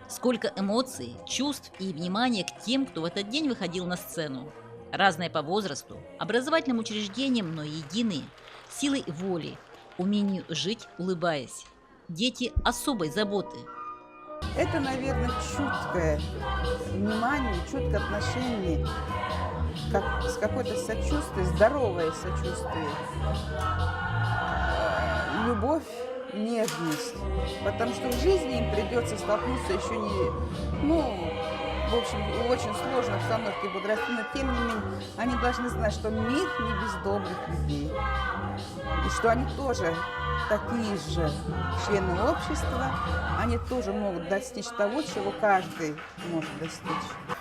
Сколько эмоций, чувств и внимания к тем, кто в этот день выходил на сцену. Разные по возрасту, образовательным учреждениям, но единые, силой воли, умению жить, улыбаясь. Дети особой заботы. Это, наверное, чуткое внимание, чуткое отношение, как, с какой-то сочувствием, здоровое сочувствие, любовь, нежность. Потому что в жизни им придется столкнуться еще не, в общем, в очень сложной обстановке будут расти, но тем не менее они должны знать, что мир не без добрых людей. И что они тоже такие же члены общества, они тоже могут достичь того, чего каждый может достичь.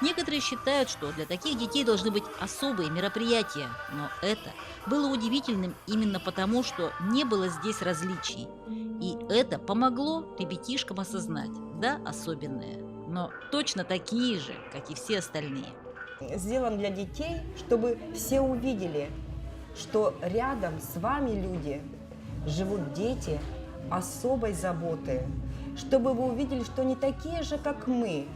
Некоторые считают, что для таких детей должны быть особые мероприятия, но это было удивительным именно потому, что не было здесь различий. И это помогло ребятишкам осознать, да, особенное, но точно такие же, как и все остальные. Сделан для детей, чтобы все увидели, что рядом с вами люди, живут дети особой заботы, чтобы вы увидели, что они такие же, как мы,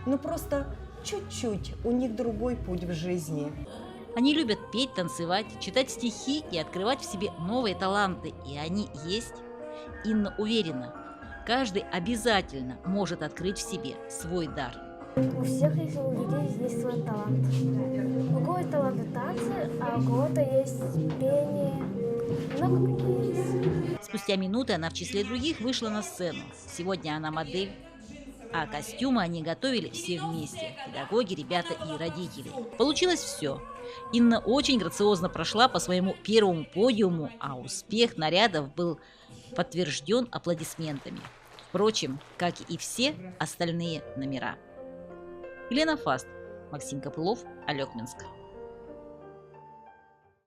но просто чуть-чуть у них другой путь в жизни. Они любят петь, танцевать, читать стихи и открывать в себе новые таланты, и они есть. Инна уверена, каждый обязательно может открыть в себе свой дар. У всех есть у людей здесь свой талант. У кого-то талант танцы, а у кого-то есть пение. Много какие есть. Спустя минуты она в числе других вышла на сцену. Сегодня она модель, а костюмы они готовили все вместе. Педагоги, ребята и родители. Получилось все. Инна очень грациозно прошла по своему первому подиуму, а успех нарядов был подтвержден аплодисментами. Впрочем, как и все остальные номера. Елена Фаст, Максим Копылов, Олег Минск.